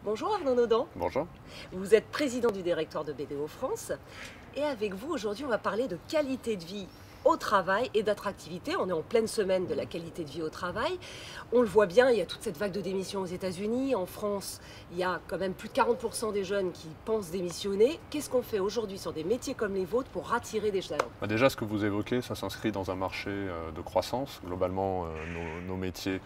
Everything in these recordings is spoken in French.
Bonjour Arnaud Naudan, Bonjour. vous êtes président du directoire de BDO France et avec vous aujourd'hui on va parler de qualité de vie au travail et d'attractivité. On est en pleine semaine de la qualité de vie au travail. On le voit bien, il y a toute cette vague de démissions aux États-Unis. En France, il y a quand même plus de 40% des jeunes qui pensent démissionner. Qu'est-ce qu'on fait aujourd'hui sur des métiers comme les vôtres pour attirer des talents? Déjà, ce que vous évoquez, ça s'inscrit dans un marché de croissance. Globalement, nos métiers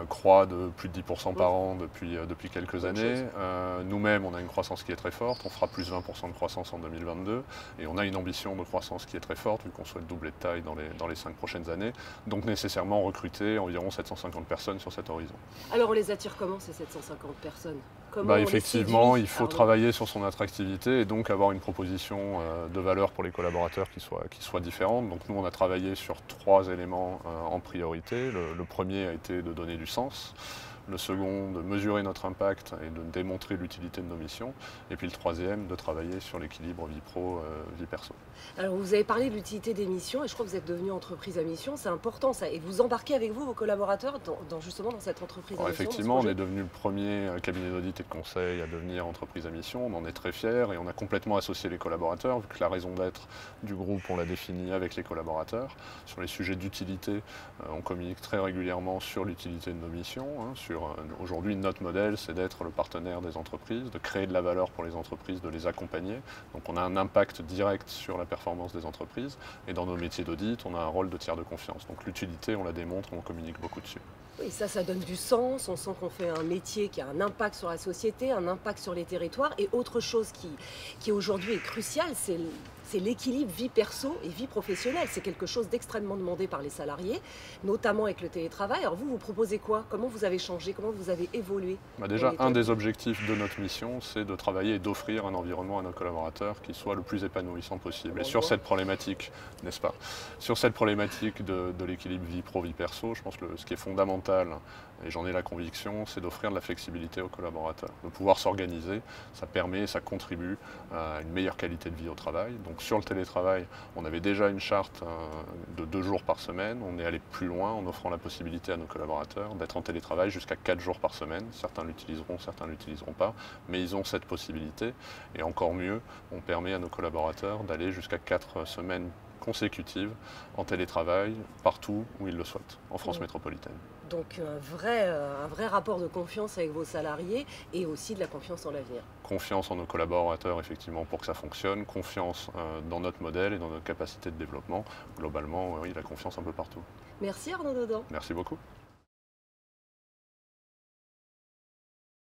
croît de plus de 10% par an depuis quelques Bonne années. chose. Nous-mêmes, on a une croissance qui est très forte, on fera plus 20% de croissance en 2022 et on a une ambition de croissance qui est très forte vu qu'on souhaite doubler de taille dans les 5 prochaines années. Donc nécessairement recruter environ 750 personnes sur cet horizon. Alors on les attire comment ces 750 personnes? Comment on les Effectivement, séduit, il faut Arnaud? travailler sur son attractivité et donc avoir une proposition de valeur pour les collaborateurs qui soit différente. Donc nous, on a travaillé sur 3 éléments en priorité. Le premier a été de donner du sens. Le second, de mesurer notre impact et de démontrer l'utilité de nos missions. Et puis le troisième, de travailler sur l'équilibre vie pro, vie perso. Alors vous avez parlé de l'utilité des missions et je crois que vous êtes devenu entreprise à mission, c'est important ça. Et vous embarquez avec vous vos collaborateurs justement dans cette entreprise à Alors mission, dans ce effectivement, on projet? est devenu le premier cabinet d'audit et de conseil à devenir entreprise à mission. On en est très fiers et on a complètement associé les collaborateurs, vu que la raison d'être du groupe, on l'a définie avec les collaborateurs. Sur les sujets d'utilité, on communique très régulièrement sur l'utilité de nos missions. Aujourd'hui, notre modèle, c'est d'être le partenaire des entreprises, de créer de la valeur pour les entreprises, de les accompagner. Donc on a un impact direct sur la performance des entreprises. Et dans nos métiers d'audit, on a un rôle de tiers de confiance. Donc l'utilité, on la démontre, on communique beaucoup dessus. Oui, ça donne du sens, on sent qu'on fait un métier qui a un impact sur la société, un impact sur les territoires. Et autre chose qui aujourd'hui est cruciale, c'est l'équilibre vie perso et vie professionnelle. C'est quelque chose d'extrêmement demandé par les salariés, notamment avec le télétravail. Alors vous proposez quoi? Comment vous avez changé? Comment vous avez évolué dans Déjà, les un temps? des objectifs de notre mission, c'est de travailler et d'offrir un environnement à nos collaborateurs qui soit le plus épanouissant possible. Et sur cette problématique, n'est-ce pas? Sur cette problématique de l'équilibre vie pro-vie perso, je pense que ce qui est fondamental, et j'en ai la conviction, c'est d'offrir de la flexibilité aux collaborateurs. De pouvoir s'organiser, ça permet, ça contribue à une meilleure qualité de vie au travail. Donc sur le télétravail, on avait déjà une charte de 2 jours par semaine. On est allé plus loin en offrant la possibilité à nos collaborateurs d'être en télétravail jusqu'à 4 jours par semaine. Certains l'utiliseront, certains ne l'utiliseront pas, mais ils ont cette possibilité. Et encore mieux, on permet à nos collaborateurs d'aller jusqu'à 4 semaines consécutives en télétravail partout où ils le souhaitent, en France métropolitaine. Donc un vrai rapport de confiance avec vos salariés et aussi de la confiance en l'avenir. Confiance en nos collaborateurs, effectivement, pour que ça fonctionne. Confiance dans notre modèle et dans notre capacité de développement. Globalement, oui, la confiance un peu partout. Merci Arnaud Naudan. Merci beaucoup.